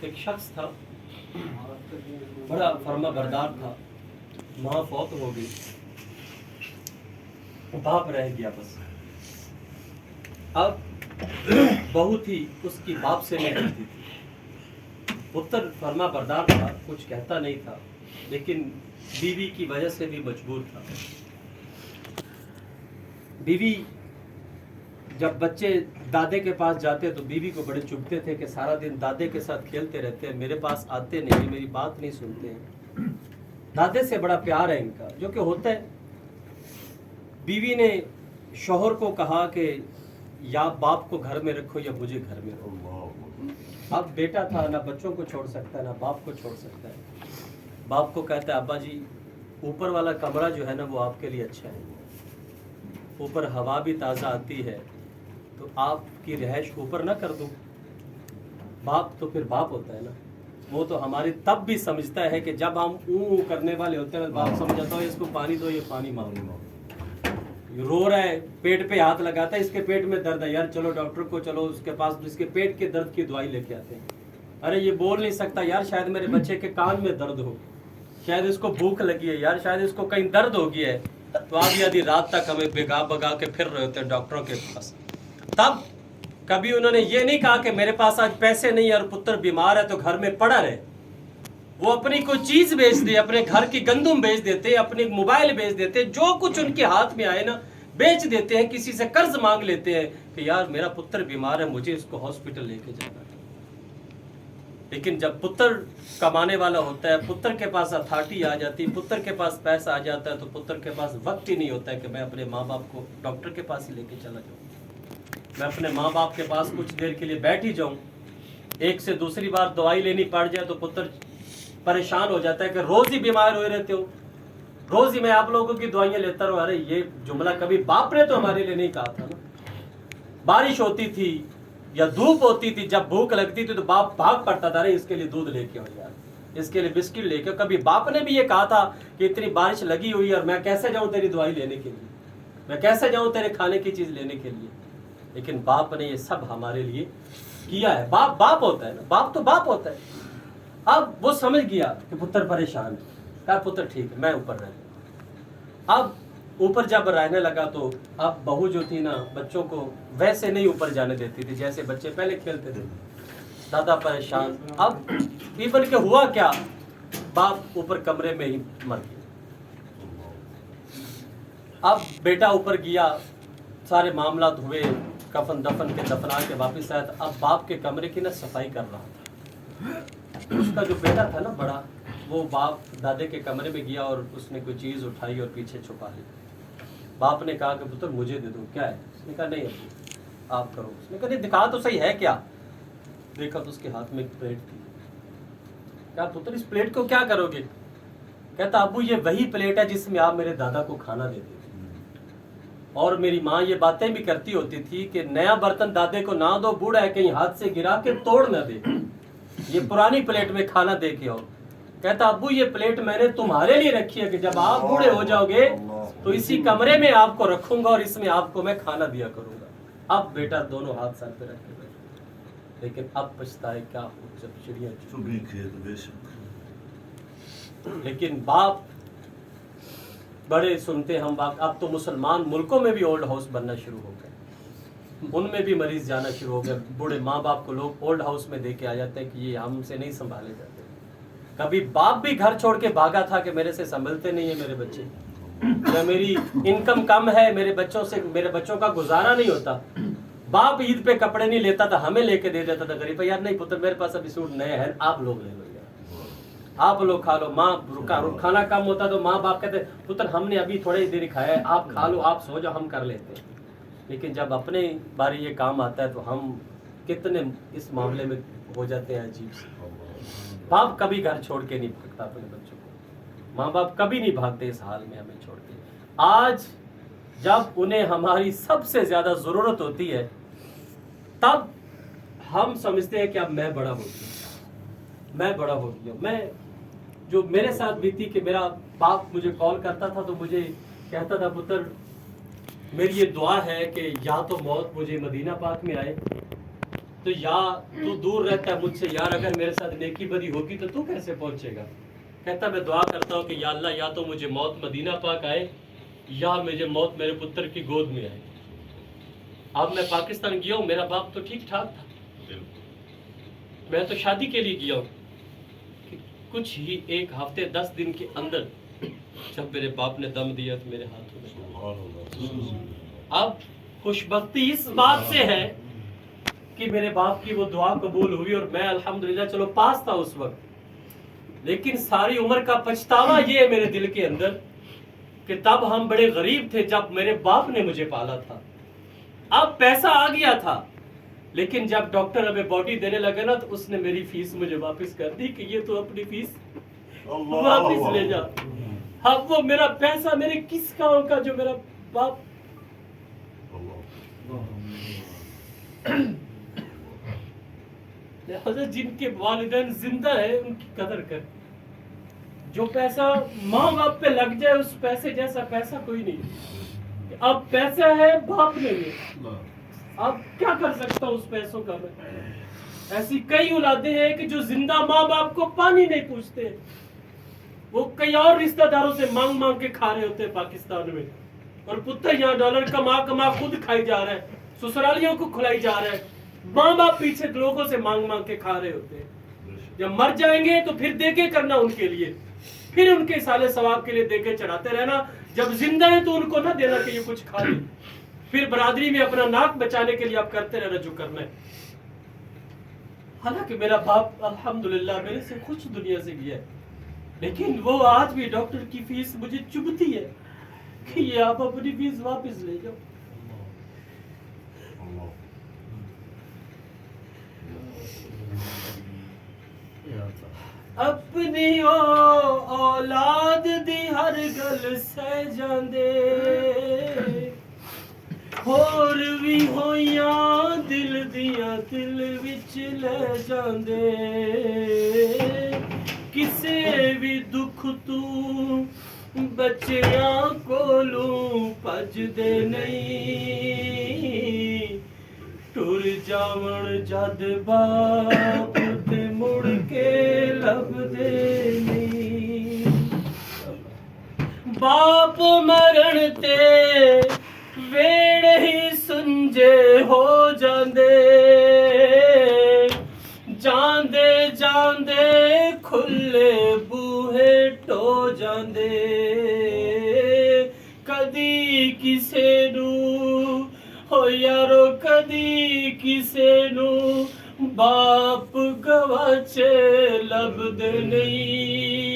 ایک شخص تھا بڑا فرما بردار تھا، ماں فوت ہو گئی، باپ رہ گیا بس۔ اب بہو تھی اس کی باپ سے نہیں ڈرتی تھی، پتر فرما بردار تھا، کچھ کہتا نہیں تھا، لیکن بیوی کی وجہ سے بھی مجبور تھا۔ بیوی جب بچے دادے کے پاس جاتے تو بیوی کو بڑے چبھتے تھے کہ سارا دن دادے کے ساتھ کھیلتے رہتے ہیں، میرے پاس آتے نہیں، میری بات نہیں سنتے ہیں۔ دادے سے بڑا پیار ہے ان کا، جو کہ ہوتا ہے۔ بیوی نے شوہر کو کہا کہ یا باپ کو گھر میں رکھو یا مجھے گھر میں رکھو۔ اب بیٹا تھا، نہ بچوں کو چھوڑ سکتا ہے نہ باپ کو چھوڑ سکتا ہے۔ باپ کو کہتا ہے ابا جی اوپر والا کمرہ جو ہے نا وہ آپ کے لیے اچھا ہے، اوپر ہوا بھی تازہ آتی ہے، تو آپ کی رہائش اوپر نہ کر دوں۔ باپ تو پھر باپ ہوتا ہے نا، وہ تو ہماری تب بھی سمجھتا ہے کہ جب ہم اون کرنے والے ہوتے ہیں، باپ سمجھاتا ہے اس کو پانی دو، یہ پانی مانگو، رو رہا ہے، پیٹ پہ ہاتھ لگاتا ہے، اس کے پیٹ میں درد ہے، یار چلو ڈاکٹر کو، چلو اس کے پاس، اس کے پیٹ کے درد کی دوائی لے کے آتے ہیں۔ ارے یہ بول نہیں سکتا، یار شاید میرے بچے کے کان میں درد ہو، شاید اس کو بھوک لگی ہے، یار شاید اس کو کہیں درد ہو گیا ہے، تو آدھی آدھی رات تک ہمیں بگا بگا کے پھر رہے ہوتے ہیں ڈاکٹروں کے پاس۔ تب کبھی انہوں نے یہ نہیں کہا کہ میرے پاس آج پیسے نہیں اور پتر بیمار ہے تو گھر میں پڑا رہے۔ وہ اپنی کوئی چیز بیچ دے، اپنے گھر کی گندم بیچ دیتے، اپنے موبائل بیچ دیتے، جو کچھ ان کے ہاتھ میں آئے نا بیچ دیتے ہیں، کسی سے قرض مانگ لیتے ہیں کہ یار میرا پتر بیمار ہے، مجھے اس کو ہاسپٹل لے کے جانا ہے۔ لیکن جب پتر کمانے والا ہوتا ہے، پتر کے پاس اتھارٹی آ جاتی، پتر کے پاس پیسہ آ جاتا ہے، تو پتر کے پاس وقت ہی نہیں ہوتا ہے کہ میں اپنے ماں باپ کو ڈاکٹر کے پاس ہی لے کے چلا جاؤں، میں اپنے ماں باپ کے پاس کچھ دیر کے لیے بیٹھ ہی جاؤں۔ ایک سے دوسری بار دوائی لینی پڑ جائے تو پتر پریشان ہو جاتا ہے کہ روز ہی بیمار ہوئے رہتے ہو، روز ہی میں آپ لوگوں کی دوائیاں لیتا رہوں۔ ارے یہ جملہ کبھی باپ نے تو ہمارے لیے نہیں کہا تھا نا۔ بارش ہوتی تھی یا دھوپ ہوتی تھی، جب بھوک لگتی تھی تو باپ بھاگ پڑتا تھا، ارے اس کے لیے دودھ لے کے آؤ یار، اس کے لیے بسکٹ لے کے۔ کبھی باپ نے بھی یہ کہا تھا کہ اتنی بارش لگی ہوئی ہے اور میں کیسے جاؤں تیری دوائی لینے کے لیے، میں کیسے جاؤں تیرے کھانے کی چیز لینے کے لیے؟ لیکن باپ نے یہ سب ہمارے لیے کیا ہے۔ باپ باپ ہوتا ہے نا، باپ تو باپ ہوتا ہے۔ اب وہ سمجھ گیا کہ پتر پریشان ہے، کہا پتر ٹھیک ہے میں اوپر رہتا ہوں۔ اب اوپر جب رہنے لگا تو اب بہو جو تھی نا بچوں کو ویسے نہیں اوپر جانے دیتی تھی جیسے بچے پہلے کھیلتے تھے، دادا پریشان۔ اب ایون کہ ہوا کیا، باپ اوپر کمرے میں ہی مر گیا۔ اب بیٹا اوپر گیا، سارے معاملات ہوئے، کفن دفن کے دفنا کے واپس آیا، اب باپ کے کمرے کی نا صفائی کر رہا تھا۔ اس کا جو بیٹا تھا نا بڑا، وہ باپ دادے کے کمرے میں گیا اور اس نے کوئی چیز اٹھائی اور پیچھے چھپا لی۔ باپ نے کہا کہ پتر مجھے دے دو، کیا ہے؟ اس نے کہا نہیں ابو آپ کرو۔ اس نے کہا نہیں دکھا تو صحیح ہے کیا؟ دیکھا تو اس کے ہاتھ میں ایک پلیٹ تھی۔ کہا پتر اس پلیٹ کو کیا کرو گے؟ کہتا ابو یہ وہی پلیٹ ہے جس میں آپ میرے دادا کو کھانا دیتے تھے، اور میری ماں یہ باتیں بھی کرتی ہوتی تھی کہ نیا برتن دادے کو نہ دو، بوڑھا ہے کہیں ہاتھ سے گرا کے توڑ نہ دے، یہ پرانی پلیٹ میں کھانا دے کے آؤ۔ کہتا ابو یہ پلیٹ میں نے تمہارے لیے رکھی ہے کہ جب آپ بوڑھے ہو جاؤ گے تو اسی کمرے میں آپ کو رکھوں گا اور اس میں آپ کو میں کھانا دیا کروں گا۔ اب بیٹا دونوں ہاتھ سر پہ رکھ کے بیٹھا، لیکن اب پچھتائے کیا ہو جب چڑیاں چگی کھیت بے شک۔ لیکن باپ بڑے سنتے ہم باپ۔ اب تو مسلمان ملکوں میں بھی اولڈ ہاؤس بننا شروع ہو گئے، ان میں بھی مریض جانا شروع ہو گئے، بوڑھے ماں باپ کو لوگ اولڈ ہاؤس میں دے کے آ جاتے ہیں کہ یہ ہم سے نہیں سنبھالے جاتے۔ کبھی باپ بھی گھر چھوڑ کے بھاگا تھا کہ میرے سے سنبھلتے نہیں ہیں میرے بچے، یا میری انکم کم ہے، میرے بچوں سے میرے بچوں کا گزارا نہیں ہوتا۔ باپ عید پہ کپڑے نہیں لیتا تھا، ہمیں لے کے دے دیتا تھا غریب، یار نہیں پتر میرے پاس ابھی سوٹ نئے ہیں، آپ لوگ لے لو یار، آپ لوگ کھا لو۔ ماں کھانا کم ہوتا تو ماں باپ کہتے پتر ہم نے ابھی تھوڑے دیر کھایا ہے، آپ کھا لو، آپ سو جاؤ، ہم کر لیتے ہیں۔ لیکن جب اپنے باری یہ کام آتا ہے تو ہم کتنے اس معاملے میں ہو جاتے ہیں عجیب سے۔ باپ کبھی گھر چھوڑ کے نہیں بھاگتا اپنے بچوں کو، ماں باپ کبھی نہیں بھاگتے اس حال میں ہمیں چھوڑ کے۔ آج جب انہیں ہماری سب سے زیادہ ضرورت ہوتی ہے تب ہم سمجھتے ہیں کہ اب میں بڑا ہو گیا، میں بڑا ہو گیا۔ میں جو میرے ساتھ بھی تھی کہ میرا باپ مجھے کال کرتا تھا تو مجھے کہتا تھا پتر میری یہ دعا ہے کہ یا تو موت مجھے مدینہ پاک میں آئے تو یا تو دور رہتا ہے مجھ سے، یار اگر میرے ساتھ نیکی بدی ہوگی تو تو کیسے پہنچے گا؟ کہتا میں دعا کرتا ہوں کہ یا اللہ یا تو مجھے موت مدینہ پاک آئے یا مجھے موت میرے پتر کی گود میں آئے۔ اب میں پاکستان گیا ہوں، میرا باپ تو ٹھیک ٹھاک تھا، میں تو شادی کے لیے گیا ہوں، کچھ ہی ایک ہفتے 10 دن کے اندر جب میرے باپ نے دم دیا تو میرے ہاتھوں میں۔ اب خوش بختی اس بات سے ہے کہ میرے باپ کی وہ دعا قبول ہوئی اور میں الحمدللہ چلو پاس تھا اس وقت، لیکن ساری عمر کا پچھتاوا یہ ہے میرے دل کے اندر کہ تب ہم بڑے غریب تھے جب میرے باپ نے مجھے پالا تھا۔ اب پیسہ آ گیا تھا، لیکن جب ڈاکٹر ہمیں باڈی دینے لگا نا تو اس نے میری فیس مجھے واپس کر دی کہ یہ تو اپنی فیس واپس لے جا۔ اب وہ میرا پیسہ میرے کس کام کا جو میرا باپ حضرت جن کے والدین زندہ ہے ان کی قدر کر، جو پیسہ ماں باپ پہ لگ جائے اس پیسے جیسا پیسہ کوئی نہیں۔ اب پیسہ ہے باپ نہیں ہے، اب کیا کر سکتا ہوں اس پیسوں کا میں؟ ایسی کئی اولادیں ہیں کہ جو زندہ ماں باپ کو پانی نہیں پوچھتے، وہ کئی اور رشتہ داروں سے مانگ مانگ کے کھا رہے ہوتے ہیں پاکستان میں، اور پتر یہاں ڈالر کما کما خود کھائی جا رہا ہے، سسرالیوں کو کھلائی جا رہا ہے، ماں باپ پیچھے لوگوں سے مانگ مانگ کے کھا رہے ہوتے ہیں۔ جب مر جائیں گے تو پھر دے کے کرنا ان کے لیے، پھر ان کے سالے ثواب کے لیے دے کے چڑھاتے رہنا، جب زندہ ہے تو ان کو نہ دینا کہ یہ کچھ کھا لیں، پھر برادری میں اپنا ناک بچانے کے لیے آپ کرتے رہنا جو کرنا ہے۔ حالانکہ میرا باپ الحمدللہ میرے سے خوش دنیا سے گیا ہے، لیکن وہ آج بھی ڈاکٹر کی فیس مجھے چبھتی ہے کہ یہ آپ اپنی فیس واپس لے جاؤ۔ اپنی اولاد دی ہر گل سہ جاندے، ہور بھی ہویاں دل دیاں دل وچ لے جاندے، کسے بھی دکھ تو بچیاں کولوں پجدے نہیں، ٹر جاون جد باپ تے مڑ کے لبدے نہیں، باپ مرن تے ویڑے ہی سنجے ہو جاندے، جاندے جاندے کھلے بوہے ٹو جاندے، کدی کسے نو ہو یارو کدی کسے نو باپ گواچے لبدے نہیں،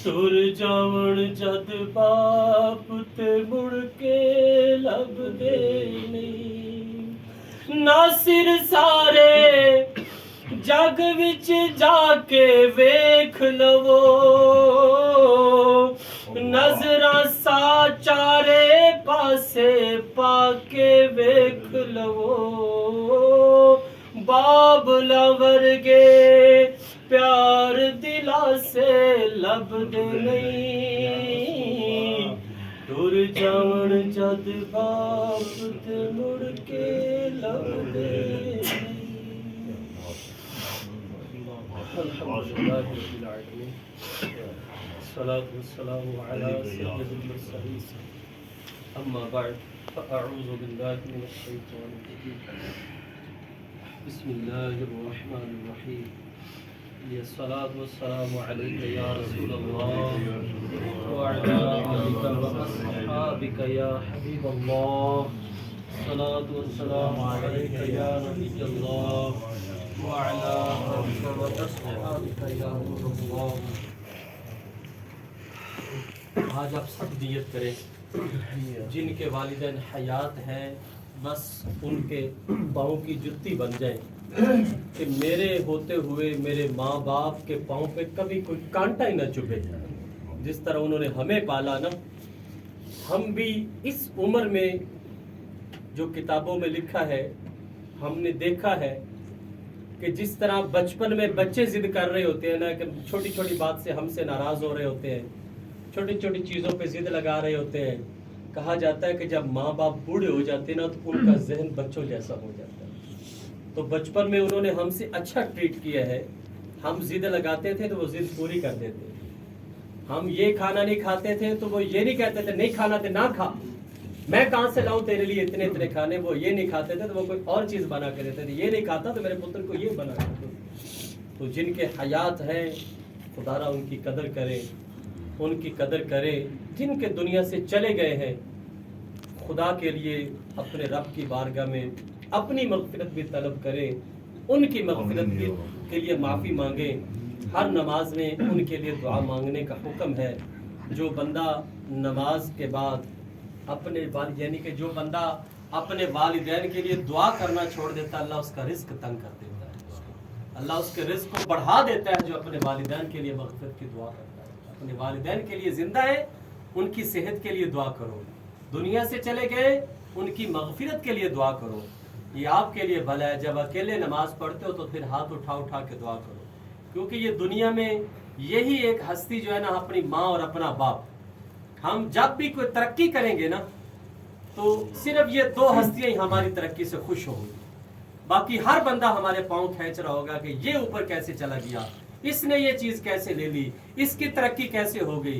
ٹر جاون جد باپ تے مڑ کے لبدے نہیں۔ ناصر سارے جگ وچ جا کے ویکھ لو، نظراں سا چارے پاسے پا کے ویکھ لو، بابلا ورگے پیار دلا سے لبدے نہیں، ٹر جاون جد باپ تے مڑ کے لبدے نہیں۔ الحمدللہ رب العالمین، الصلاة والسلام علی سید المرسلین، اما بعد فاعوذ باللہ من الشیطان الرجیم، بسم اللہ الرحمن الرحیم، الصلاة والسلام علیک یا رسول اللہ وعلی آلک واصحابک یا حبیب اللہ، الصلاة والسلام علیک یا نبی اللہ وعلی آلک واصحابک یا نور اللہ۔ آج آپ سب نیت کریں جن کے والدین حیات ہیں بس ان کے پاؤں کی جتی بن جائیں کہ میرے ہوتے ہوئے میرے ماں باپ کے پاؤں پہ کبھی کوئی کانٹا ہی نہ چبھے، جس طرح انہوں نے ہمیں پالا نا، ہم بھی اس عمر میں جو کتابوں میں لکھا ہے ہم نے دیکھا ہے کہ جس طرح بچپن میں بچے ضد کر رہے ہوتے ہیں نا، کہ چھوٹی چھوٹی بات سے ہم سے ناراض ہو رہے ہوتے ہیں، چھوٹی چھوٹی چیزوں پہ ضد لگا رہے ہوتے ہیں، کہا جاتا ہے کہ جب ماں باپ بوڑھے ہو جاتے ہیں نا تو ان کا ذہن بچوں جیسا ہو جاتا ہے، تو بچپن میں انہوں نے ہم سے اچھا ٹریٹ کیا ہے. ہم ضد لگاتے تھے تو وہ ضد پوری کر دیتے. ہم یہ کھانا نہیں کھاتے تھے تو وہ یہ نہیں کہتے تھے نہیں کھانا تھے نہ کھا, میں کہاں سے لاؤں تیرے لیے اتنے اتنے کھانے. وہ یہ نہیں کھاتے تھے تو وہ کوئی اور چیز بنا کے دیتے تھے. یہ نہیں کھاتا تو میرے پتر کو یہ بنا کر دو. تو جن کے حیات ہیں خدا را ان کی قدر کرے, ان کی قدر کرے. جن کے دنیا سے چلے گئے ہیں خدا کے لیے اپنے رب کی بارگاہ میں اپنی مغفرت بھی طلب کریں, ان کی مغفرت بھی کے لیے معافی مانگیں. ہر نماز میں ان کے لیے دعا مانگنے کا حکم ہے. جو بندہ نماز کے بعد اپنے یعنی کہ جو بندہ اپنے والدین کے لیے دعا کرنا چھوڑ دیتا ہے اللہ اس کا رزق تنگ کر دیتا ہے. اللہ اس کے رزق کو بڑھا دیتا ہے جو اپنے والدین کے لیے مغفرت کی دعا کرتا ہے. اپنے والدین کے لیے زندہ ہے ان کی صحت کے لیے دعا کرو. دنیا سے چلے گئے ان کی مغفرت کے لیے دعا کرو. یہ آپ کے لیے بھلا ہے. جب اکیلے نماز پڑھتے ہو تو پھر ہاتھ اٹھا اٹھا کے دعا کرو, کیونکہ یہ دنیا میں یہی ایک ہستی جو ہے نا اپنی ماں اور اپنا باپ. ہم جب بھی کوئی ترقی کریں گے نا تو صرف یہ دو ہستیاں ہی ہماری ترقی سے خوش ہوں گی. باقی ہر بندہ ہمارے پاؤں کھینچ رہا ہوگا کہ یہ اوپر کیسے چلا گیا, اس نے یہ چیز کیسے لے لی, اس کی ترقی کیسے ہو گئی.